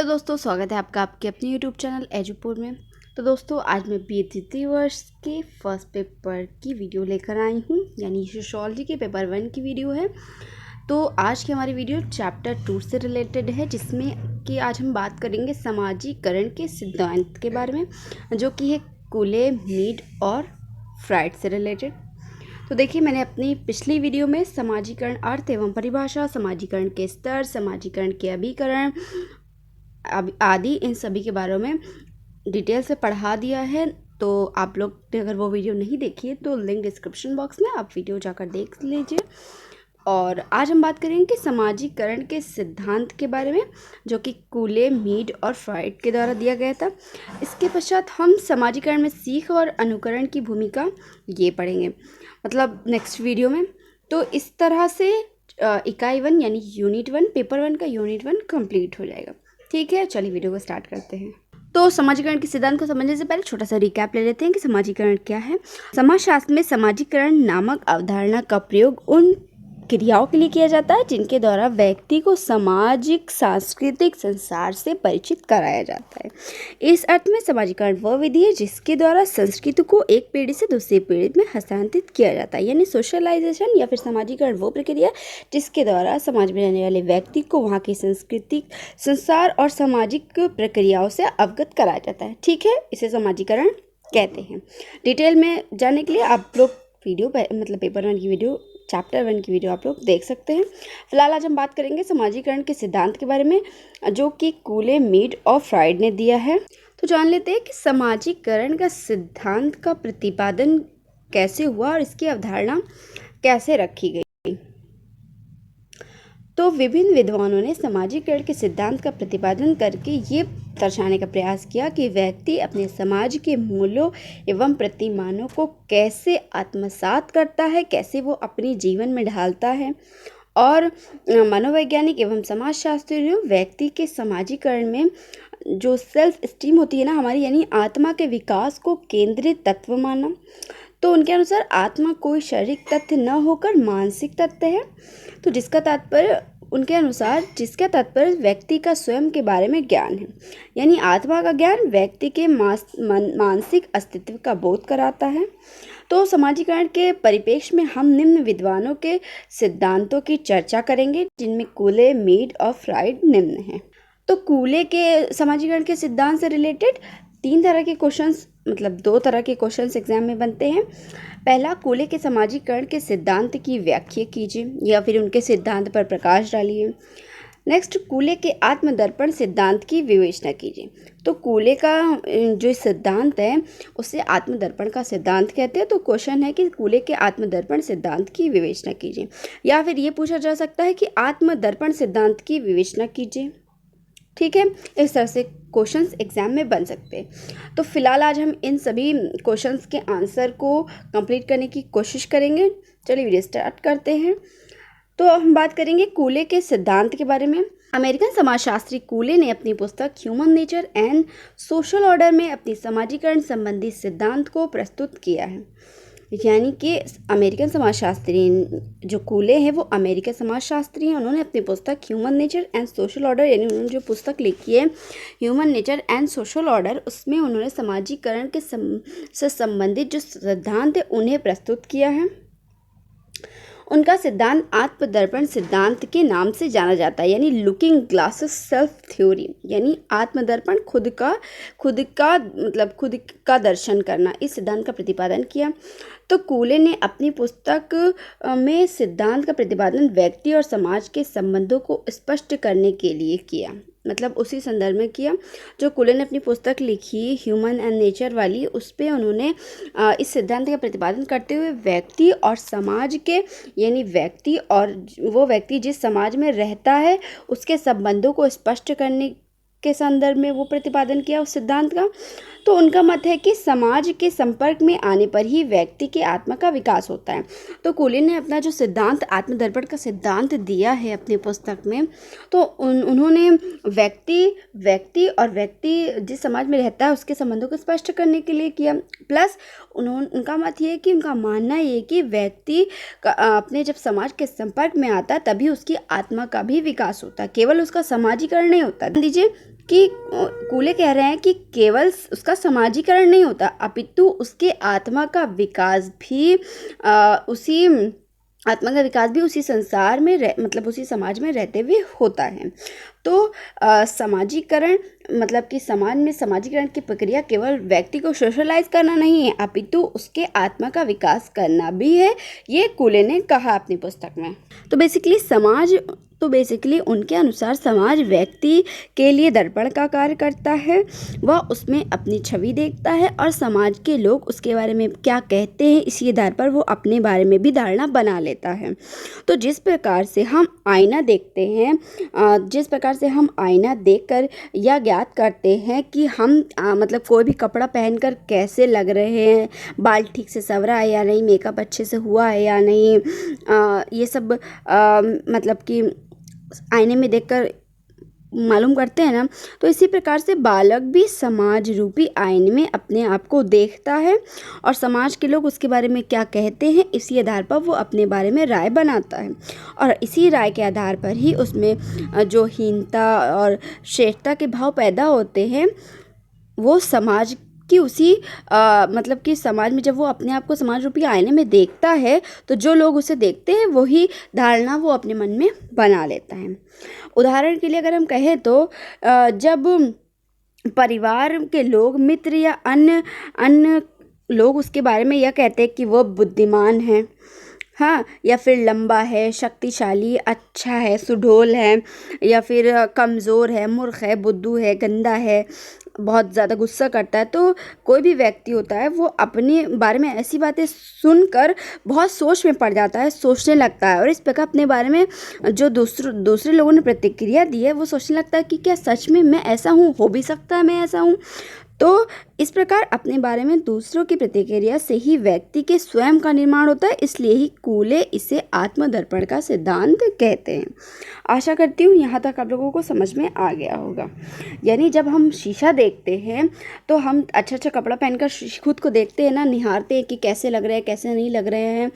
Hello दोस्तों, स्वागत है आपका आपके अपने यूट्यूब चैनल एजुपुर में। तो दोस्तों, आज मैं बी द्वितीय वर्ष के फर्स्ट पेपर की वीडियो लेकर आई हूँ, यानी सोशियोलॉजी के पेपर 1 की वीडियो है। तो आज की हमारी वीडियो चैप्टर 2 से रिलेटेड है, जिसमें कि आज हम बात करेंगे समाजीकरण के सिद्धांत के बारे में, जो कि है कूले, मीड और फ्राइड से रिलेटेड। तो देखिए, मैंने अपनी पिछली वीडियो में समाजीकरण अर्थ एवं परिभाषा, समाजीकरण के स्तर, समाजीकरण के अभिकरण आदि इन सभी के बारे में डिटेल से पढ़ा दिया है। तो आप लोग ने अगर वो वीडियो नहीं देखी है तो लिंक डिस्क्रिप्शन बॉक्स में आप वीडियो जाकर देख लीजिए। और आज हम बात करेंगे कि समाजीकरण के सिद्धांत के बारे में, जो कि कूले, मीड और फ्राइड के द्वारा दिया गया था। इसके पश्चात हम समाजीकरण में सीख और अनुकरण की भूमिका ये पढ़ेंगे, मतलब नेक्स्ट वीडियो में। तो इस तरह से इकाई 1 यानी यूनिट 1, पेपर 1 का यूनिट 1 कंप्लीट हो जाएगा। ठीक है, चलिए वीडियो को स्टार्ट करते हैं। तो समाजीकरण के सिद्धांत को समझने से पहले छोटा सा रिकैप ले लेते हैं कि समाजीकरण क्या है। समाजशास्त्र में समाजीकरण नामक अवधारणा का प्रयोग उन क्रियाओं के लिए किया जाता है जिनके द्वारा व्यक्ति को सामाजिक सांस्कृतिक संसार से परिचित कराया जाता है। इस अर्थ में समाजीकरण वह विधि है जिसके द्वारा संस्कृति को एक पीढ़ी से दूसरी पीढ़ी में हस्तांतरित किया जाता है, यानी सोशलाइजेशन या फिर समाजीकरण वो प्रक्रिया जिसके द्वारा समाज में रहने वाले व्यक्ति को वहाँ की सांस्कृतिक संसार और सामाजिक प्रक्रियाओं से अवगत कराया जाता है। ठीक है, इसे समाजीकरण कहते हैं। डिटेल में जानने के लिए आप लोग वीडियो मतलब पेपर 1 की वीडियो, चैप्टर 1 की वीडियो आप लोग देख सकते हैं। फिलहाल आज हम बात करेंगे समाजीकरण के सिद्धांत के बारे में, जो कि कूले, मीड और फ्राइड ने दिया है। तो जान लेते हैं कि समाजीकरण का सिद्धांत का प्रतिपादन कैसे हुआ और इसकी अवधारणा कैसे रखी गई। तो विभिन्न विद्वानों ने समाजीकरण के सिद्धांत का प्रतिपादन करके ये दर्शाने का प्रयास किया कि व्यक्ति अपने समाज के मूल्यों एवं प्रतिमानों को कैसे आत्मसात करता है, कैसे वो अपने जीवन में ढालता है। और मनोवैज्ञानिक एवं समाजशास्त्रियों व्यक्ति के समाजीकरण में जो सेल्फ स्टीम होती है ना हमारी, यानी आत्मा के विकास को केंद्रित तत्व माना। तो उनके अनुसार आत्मा कोई शारीरिक तथ्य न होकर मानसिक तथ्य है। तो जिसका तात्पर्य व्यक्ति का स्वयं के बारे में ज्ञान है, यानी आत्मा का ज्ञान व्यक्ति के मानसिक अस्तित्व का बोध कराता है। तो समाजीकरण के परिप्रेक्ष्य में हम निम्न विद्वानों के सिद्धांतों की चर्चा करेंगे, जिनमें कूले, मीड और फ्राइड निम्न हैं। तो कूले के समाजीकरण के सिद्धांत से रिलेटेड 3 तरह के क्वेश्चंस, मतलब 2 तरह के क्वेश्चंस एग्जाम में बनते हैं। पहला, कूले के समाजीकरण के सिद्धांत की व्याख्या कीजिए या फिर उनके सिद्धांत पर प्रकाश डालिए। नेक्स्ट, कूले के आत्मदर्पण सिद्धांत की विवेचना कीजिए। तो कूले का जो सिद्धांत है उसे आत्मदर्पण का सिद्धांत कहते हैं। तो क्वेश्चन है कि कूले के आत्मदर्पण सिद्धांत की विवेचना कीजिए, या फिर ये पूछा जा सकता है कि आत्मदर्पण सिद्धांत की विवेचना कीजिए। ठीक है, इस तरह से क्वेश्चंस एग्जाम में बन सकते हैं। तो फिलहाल आज हम इन सभी क्वेश्चंस के आंसर को कंप्लीट करने की कोशिश करेंगे। चलिए वीडियो स्टार्ट करते हैं। तो हम बात करेंगे कूले के सिद्धांत के बारे में। अमेरिकन समाजशास्त्री कूले ने अपनी पुस्तक human nature and social order में अपनी समाजीकरण संबंधी सिद्धांत को प्रस्तुत किया है। यानी कि अमेरिकन समाजशास्त्री जो कूले हैं वो अमेरिकन समाजशास्त्री हैं। उन्होंने अपनी पुस्तक human nature and social order, यानी उन्होंने जो पुस्तक लिखी है human nature and social order, उसमें उन्होंने समाजीकरण के से संबंधित जो सिद्धांत है उन्हें प्रस्तुत किया है। उनका सिद्धांत आत्मदर्पण सिद्धांत के नाम से जाना जाता है, यानी लुकिंग ग्लासेस सेल्फ थ्योरी, यानी आत्मदर्पण खुद का दर्शन करना, इस सिद्धांत का प्रतिपादन किया। तो कूले ने अपनी पुस्तक में सिद्धांत का प्रतिपादन व्यक्ति और समाज के संबंधों को स्पष्ट करने के लिए किया, मतलब उसी संदर्भ में किया। जो कूले ने अपनी पुस्तक लिखी ह्यूमन एंड नेचर वाली, उस पर उन्होंने इस सिद्धांत का प्रतिपादन करते हुए व्यक्ति और समाज के, यानी व्यक्ति और वो व्यक्ति जिस समाज में रहता है उसके संबंधों को स्पष्ट करने के संदर्भ में वो प्रतिपादन किया उस सिद्धांत का। तो उनका मत है कि समाज के संपर्क में आने पर ही व्यक्ति के आत्मा का विकास होता है। तो कूले ने अपना जो सिद्धांत आत्मदर्पण का सिद्धांत दिया है अपनी पुस्तक में, तो उन्होंने व्यक्ति जिस समाज में रहता है उसके संबंधों को स्पष्ट करने के लिए किया। प्लस उनका मत ये है कि उनका मानना ये कि व्यक्ति अपने जब समाज के संपर्क में आता है तभी उसकी आत्मा का भी विकास होता है, केवल उसका समाजीकरण नहीं होता। दीजिए कि कूले कह रहे हैं कि केवल उसका समाजीकरण नहीं होता, अपितु उसके आत्मा का विकास भी उसी आत्मा का विकास भी उसी संसार में मतलब उसी समाज में रहते हुए होता है। तो समाजीकरण मतलब कि समाज में समाजीकरण की प्रक्रिया केवल व्यक्ति को सोशलाइज करना नहीं है, अपितु उसके आत्मा का विकास करना भी है, ये कूले ने कहा अपनी पुस्तक में। तो बेसिकली उनके अनुसार समाज व्यक्ति के लिए दर्पण का कार्य करता है। वह उसमें अपनी छवि देखता है और समाज के लोग उसके बारे में क्या कहते हैं, इसी आधार पर वो अपने बारे में भी धारणा बना लेता है। तो जिस प्रकार से हम आईना देखते हैं, जिस प्रकार से हम आईना देखकर यह ज्ञात करते हैं कि हम मतलब कोई भी कपड़ा पहनकर कैसे लग रहे हैं, बाल ठीक से संवरा है या नहीं, मेकअप अच्छे से हुआ है या नहीं, ये सब मतलब कि आईने में देखकर मालूम करते हैं ना। तो इसी प्रकार से बालक भी समाज रूपी आईने में अपने आप को देखता है और समाज के लोग उसके बारे में क्या कहते हैं, इसी आधार पर वो अपने बारे में राय बनाता है और इसी राय के आधार पर ही उसमें जो हीनता और श्रेष्ठता के भाव पैदा होते हैं, वो समाज कि उसी मतलब कि समाज में जब वो अपने आप को समाज रूपी आईने में देखता है तो जो लोग उसे देखते हैं वही धारणा वो अपने मन में बना लेता है। उदाहरण के लिए अगर हम कहें तो जब परिवार के लोग, मित्र या अन्य अन्य लोग उसके बारे में यह कहते हैं कि वो बुद्धिमान है, हाँ, या फिर लंबा है, शक्तिशाली, अच्छा है, सुडौल है, या फिर कमज़ोर है, मूर्ख है, बुद्धू है, गंदा है, बहुत ज़्यादा गुस्सा करता है, तो कोई भी व्यक्ति होता है वो अपने बारे में ऐसी बातें सुनकर बहुत सोच में पड़ जाता है, सोचने लगता है और इस प्रकार अपने बारे में जो दूसरे लोगों ने प्रतिक्रिया दी है वो सोचने लगता है कि क्या सच में मैं ऐसा हूँ, हो भी सकता है मैं ऐसा हूँ। तो इस प्रकार अपने बारे में दूसरों की प्रतिक्रिया से ही व्यक्ति के स्वयं का निर्माण होता है, इसलिए ही कूले इसे आत्मदर्पण का सिद्धांत कहते हैं। आशा करती हूँ यहाँ तक आप लोगों को समझ में आ गया होगा। यानी जब हम शीशा देखते हैं तो हम अच्छा कपड़ा पहनकर खुद को देखते हैं ना, निहारते हैं कि कैसे लग रहे हैं, कैसे नहीं लग रहे हैं।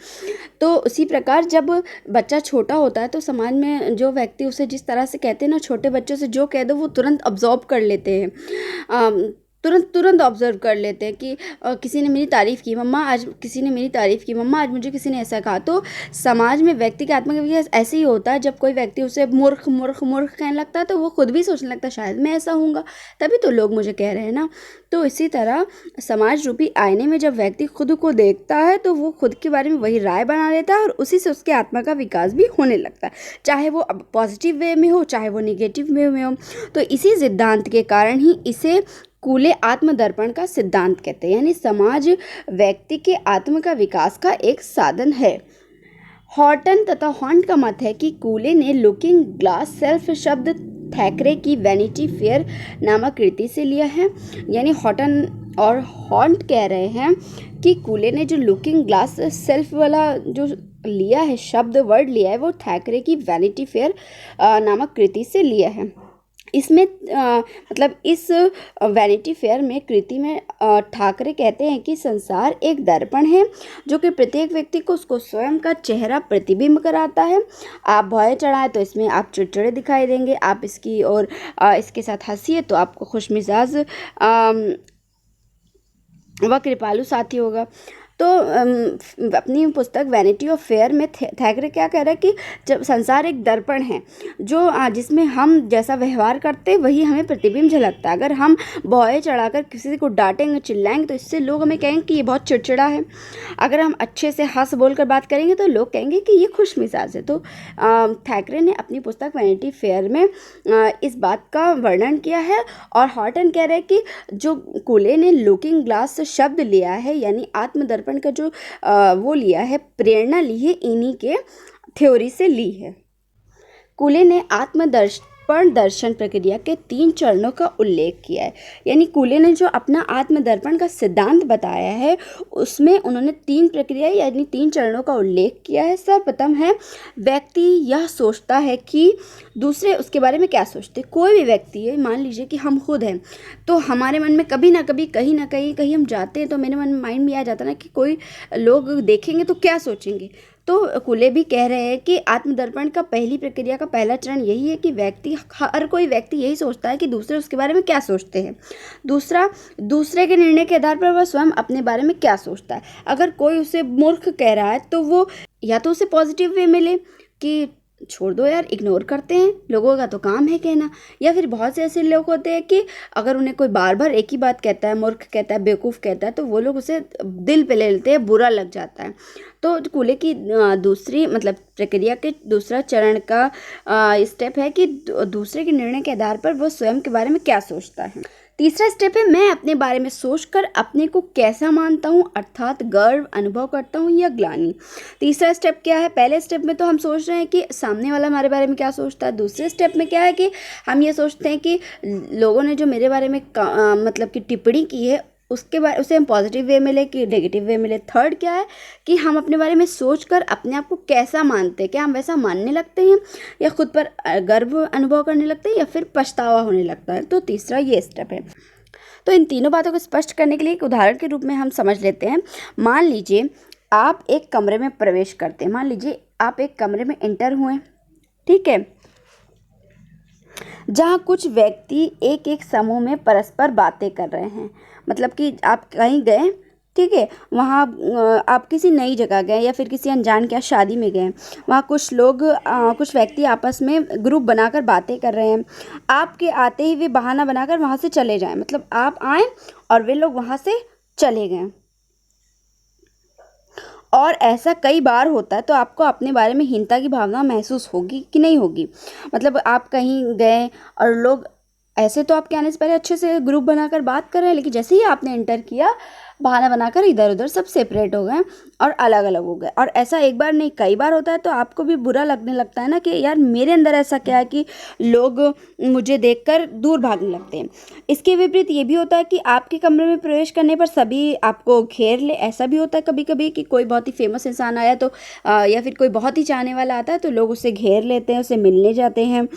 तो उसी प्रकार जब बच्चा छोटा होता है तो समाज में जो व्यक्ति उसे जिस तरह से कहते हैं ना, छोटे बच्चों से जो कह दो वो तुरंत अब्जॉर्ब कर लेते हैं, तुरंत ऑब्जर्व कर लेते हैं कि किसी ने मेरी तारीफ़ की, मम्मा आज किसी ने मेरी तारीफ़ की, मम्मा आज मुझे किसी ने ऐसा कहा। तो समाज में व्यक्ति के आत्मा का विकास ऐसे ही होता है, जब कोई व्यक्ति उसे मूर्ख मूर्ख मूर्ख कहने लगता है तो वो खुद भी सोचने लगता है शायद मैं ऐसा हूँगा, तभी तो लोग मुझे कह रहे हैं ना। तो इसी तरह समाज रूपी आईने में जब व्यक्ति खुद को देखता है तो वो खुद के बारे में वही राय बना लेता है और उसी से उसके आत्मा का विकास भी होने लगता है, चाहे वो पॉजिटिव वे में हो चाहे वो निगेटिव वे में हो। तो इसी सिद्धांत के कारण ही इसे कूले आत्मदर्पण का सिद्धांत कहते हैं, यानी समाज व्यक्ति के आत्म का विकास का एक साधन है। हॉर्टन तथा हॉन्ट का मत है कि कूले ने लुकिंग ग्लास सेल्फ शब्द थैकरे की वैनिटी फेयर नामक कृति से लिया है। यानी हॉर्टन और हॉन्ट कह रहे हैं कि कूले ने जो लुकिंग ग्लास सेल्फ वाला जो लिया है, शब्द वर्ड लिया है, वो थैकरे की वैनिटी फेयर नामक कृति से लिया है। इसमें मतलब इस वैनिटी फेयर में कृति में ठाकरे कहते हैं कि संसार एक दर्पण है जो कि प्रत्येक व्यक्ति को उसको स्वयं का चेहरा प्रतिबिंब कराता है। आप भौहें चढ़ाएं तो इसमें आप चिड़चिड़े दिखाई देंगे, आप इसकी और इसके साथ हंसिए तो आपको खुशमिजाज वह कृपालु साथी होगा। तो अपनी पुस्तक वैनिटी ऑफ फेयर में थैकरे क्या कह रहा है कि जब संसार एक दर्पण है जो जिसमें हम जैसा व्यवहार करते हैं वही हमें प्रतिबिंब झलकता है। अगर हम भौहें चढ़ाकर किसी को डांटेंगे चिल्लाएंगे तो इससे लोग हमें कहेंगे कि ये बहुत चिड़चिड़ा है। अगर हम अच्छे से हंस बोल कर बात करेंगे तो लोग कहेंगे कि ये खुश मिजाज है। तो थैकरे ने अपनी पुस्तक वैनिटी फेयर में इस बात का वर्णन किया है। और हॉर्टन कह रहे हैं कि जो कूले ने लुकिंग ग्लास शब्द लिया है यानी आत्मदर्पण का जो वो लिया है, प्रेरणा ली है इन्हीं के थ्योरी से ली है। कूले ने आत्मदर्पण दर्शन प्रक्रिया के 3 चरणों का उल्लेख किया है। यानी कूले ने जो अपना आत्मदर्पण का सिद्धांत बताया है उसमें उन्होंने 3 प्रक्रिया यानी 3 चरणों का उल्लेख किया है। सर्वप्रथम है व्यक्ति यह सोचता है कि दूसरे उसके बारे में क्या सोचते। कोई भी व्यक्ति है, मान लीजिए कि हम खुद हैं, तो हमारे मन में कभी ना कभी कहीं ना कहीं हम जाते हैं तो मेरे मन माइंड में आ जाता ना कि कोई लोग देखेंगे तो क्या सोचेंगे। तो कूले भी कह रहे हैं कि आत्मदर्पण का पहली प्रक्रिया का पहला चरण यही है कि हर कोई व्यक्ति यही सोचता है कि दूसरे उसके बारे में क्या सोचते हैं। दूसरा, दूसरे के निर्णय के आधार पर वह स्वयं अपने बारे में क्या सोचता है। अगर कोई उसे मूर्ख कह रहा है तो वो या तो उसे पॉजिटिव वे मिले कि छोड़ दो यार, इग्नोर करते हैं, लोगों का तो काम है कहना। या फिर बहुत से ऐसे लोग होते हैं कि अगर उन्हें कोई बार बार एक ही बात कहता है, मूर्ख कहता है, बेवकूफ़ कहता है, तो वो लोग उसे दिल पे ले लेते हैं, बुरा लग जाता है। तो कूले की दूसरी मतलब प्रक्रिया के दूसरा चरण का स्टेप है कि दूसरे के निर्णय के आधार पर वो स्वयं के बारे में क्या सोचता है। तीसरा स्टेप है मैं अपने बारे में सोचकर अपने को कैसा मानता हूँ, अर्थात गर्व अनुभव करता हूँ या ग्लानि। तीसरा स्टेप क्या है? पहले स्टेप में तो हम सोच रहे हैं कि सामने वाला हमारे बारे में क्या सोचता है। दूसरे स्टेप में क्या है कि हम ये सोचते हैं कि लोगों ने जो मेरे बारे में मतलब कि टिप्पणी की है उसे हम पॉजिटिव वे में ले कि नेगेटिव वे में ले। थर्ड क्या है कि हम अपने बारे में सोचकर अपने आप को कैसा मानते हैं, क्या हम वैसा मानने लगते हैं या खुद पर गर्व अनुभव करने लगते हैं या फिर पछतावा होने लगता है। तो तीसरा ये स्टेप है। तो इन तीनों बातों को स्पष्ट करने के लिए एक उदाहरण के रूप में हम समझ लेते हैं। मान लीजिए आप एक कमरे में प्रवेश करते हैं, मान लीजिए आप एक कमरे में एंटर हुए, ठीक है, जहाँ कुछ व्यक्ति एक एक समूह में परस्पर बातें कर रहे हैं। मतलब कि आप कहीं गए, ठीक है, वहाँ आप किसी नई जगह गए या फिर किसी अनजान के शादी में गए, वहाँ कुछ लोग कुछ व्यक्ति आपस में ग्रुप बनाकर बातें कर रहे हैं। आपके आते ही वे बहाना बनाकर वहाँ से चले जाएं, मतलब आप आए और वे लोग वहाँ से चले गए। और ऐसा कई बार होता है, तो आपको अपने बारे में हीनता की भावना महसूस होगी कि नहीं होगी? मतलब आप कहीं गए और लोग ऐसे तो आपके आने से पहले अच्छे से ग्रुप बनाकर बात कर रहे हैं, लेकिन जैसे ही आपने एंटर किया बहाना बनाकर इधर उधर सब सेपरेट हो गए और अलग अलग हो गए। और ऐसा एक बार नहीं कई बार होता है, तो आपको भी बुरा लगने लगता है ना कि यार मेरे अंदर ऐसा क्या है कि लोग मुझे देखकर दूर भागने लगते हैं। इसके विपरीत ये भी होता है कि आपके कमरे में प्रवेश करने पर सभी आपको घेर ले। ऐसा भी होता है कभी कभी कि कोई बहुत ही फेमस इंसान आया तो या फिर कोई बहुत ही चाहने वाला आता है तो लोग उसे घेर लेते हैं, उसे मिलने जाते हैं,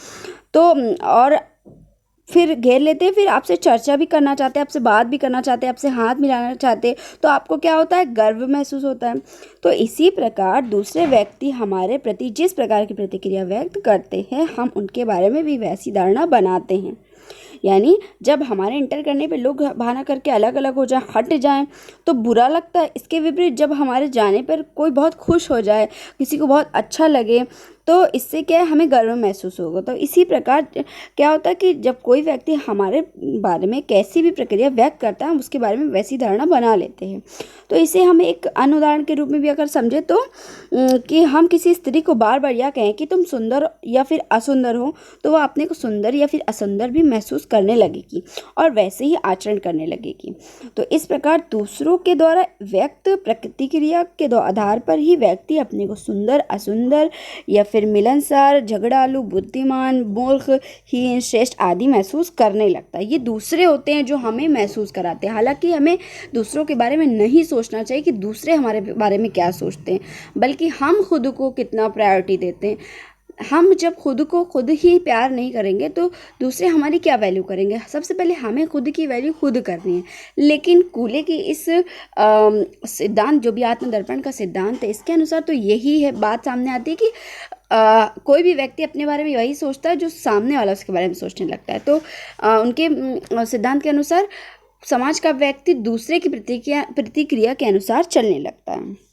तो और फिर घेर लेते हैं, फिर आपसे चर्चा भी करना चाहते हैं, आपसे बात भी करना चाहते हैं, आपसे हाथ मिलाना चाहते हैं, तो आपको क्या होता है? गर्व महसूस होता है। तो इसी प्रकार दूसरे व्यक्ति हमारे प्रति जिस प्रकार की प्रतिक्रिया व्यक्त करते हैं, हम उनके बारे में भी वैसी धारणा बनाते हैं। यानी जब हमारे इंटर करने पे लोग बहाना करके अलग अलग हो जाए, हट जाएं, तो बुरा लगता है। इसके विपरीत जब हमारे जाने पर कोई बहुत खुश हो जाए, किसी को बहुत अच्छा लगे, तो इससे क्या है? हमें गर्व महसूस होगा। तो इसी प्रकार क्या होता है कि जब कोई व्यक्ति हमारे बारे में कैसी भी प्रक्रिया व्यक्त करता है, हम उसके बारे में वैसी धारणा बना लेते हैं। तो इसे हम एक अन्य उदाहरण के रूप में भी अगर समझे तो कि हम किसी स्त्री को बार बार यह कहें कि तुम सुंदर या फिर असुंदर हो, तो वह अपने को सुंदर या फिर असुंदर भी महसूस करने लगेगी और वैसे ही आचरण करने लगेगी। तो इस प्रकार दूसरों के द्वारा व्यक्त प्रतिक्रिया के आधार पर ही व्यक्ति अपने को सुंदर, असुंदर या फिर मिलनसार, झगड़ालू, बुद्धिमान, मूर्ख, हीन, श्रेष्ठ आदि महसूस करने लगता है। ये दूसरे होते हैं जो हमें महसूस कराते हैं। हालांकि हमें दूसरों के बारे में नहीं सोचना चाहिए कि दूसरे हमारे बारे में क्या सोचते हैं, बल्कि हम खुद को कितना प्रायोरिटी देते हैं। हम जब खुद को खुद ही प्यार नहीं करेंगे तो दूसरे हमारी क्या वैल्यू करेंगे? सबसे पहले हमें खुद की वैल्यू खुद करनी है। लेकिन कूले की इस सिद्धांत जो भी आत्मदर्पण का सिद्धांत है, इसके अनुसार तो यही है बात सामने आती है कि कोई भी व्यक्ति अपने बारे में वही सोचता है जो सामने वाला उसके बारे में सोचने लगता है। तो उनके सिद्धांत के अनुसार समाज का व्यक्ति दूसरे की प्रतिक्रिया के अनुसार चलने लगता है।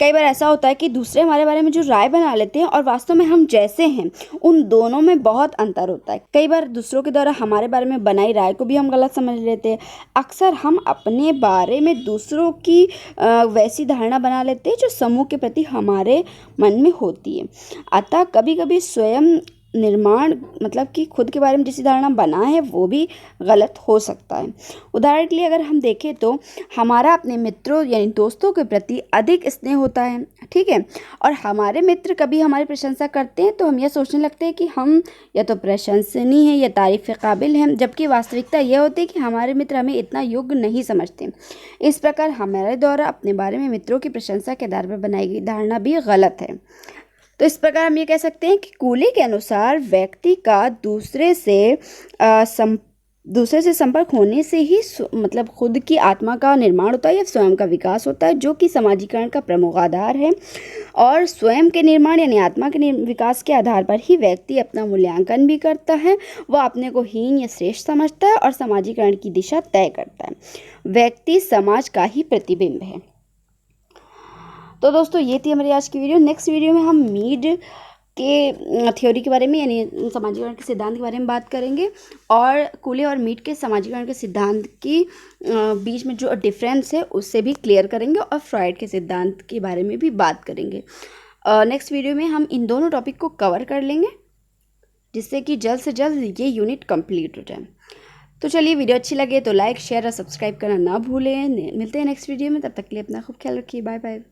कई बार ऐसा होता है कि दूसरे हमारे बारे में जो राय बना लेते हैं और वास्तव में हम जैसे हैं, उन दोनों में बहुत अंतर होता है। कई बार दूसरों के द्वारा हमारे बारे में बनाई राय को भी हम गलत समझ लेते हैं। अक्सर हम अपने बारे में दूसरों की वैसी धारणा बना लेते हैं जो समूह के प्रति हमारे मन में होती है। अतः कभी कभी स्वयं निर्माण मतलब कि खुद के बारे में जैसी धारणा बना है वो भी गलत हो सकता है। उदाहरण के लिए अगर हम देखें तो हमारा अपने मित्रों यानी दोस्तों के प्रति अधिक स्नेह होता है, ठीक है, और हमारे मित्र कभी हमारी प्रशंसा करते हैं तो हम यह सोचने लगते हैं कि हम या तो प्रशंसनीय हैं या तारीफ के काबिल हैं, जबकि वास्तविकता यह होती है कि हमारे मित्र हमें इतना योग्य नहीं समझते। इस प्रकार हमारे द्वारा अपने बारे में मित्रों की प्रशंसा के आधार पर बनाई गई धारणा भी गलत है। तो इस प्रकार हम ये कह सकते हैं कि कूले के अनुसार व्यक्ति का दूसरे से दूसरे से संपर्क होने से ही मतलब खुद की आत्मा का निर्माण होता है या स्वयं का विकास होता है, जो कि समाजीकरण का प्रमुख आधार है। और स्वयं के निर्माण यानी आत्मा के विकास के आधार पर ही व्यक्ति अपना मूल्यांकन भी करता है। वह अपने को हीन या श्रेष्ठ समझता है और समाजीकरण की दिशा तय करता है। व्यक्ति समाज का ही प्रतिबिंब है। तो दोस्तों ये थी हमारी आज की वीडियो। नेक्स्ट वीडियो में हम मीड के थ्योरी के बारे में यानी समाजीकरण के सिद्धांत के बारे में बात करेंगे और कूले और मीड के समाजीकरण के सिद्धांत की बीच में जो डिफरेंस है उससे भी क्लियर करेंगे और फ्रॉइड के सिद्धांत के बारे में भी बात करेंगे। नेक्स्ट वीडियो में हम इन दोनों टॉपिक को कवर कर लेंगे, जिससे कि जल्द से जल्द ये यूनिट कंप्लीट हो जाए। तो चलिए, वीडियो अच्छी लगे तो लाइक शेयर और सब्सक्राइब करना ना भूलें। मिलते हैं नेक्स्ट वीडियो में, तब तक के लिए अपना खूब ख्याल रखिए। Bye bye.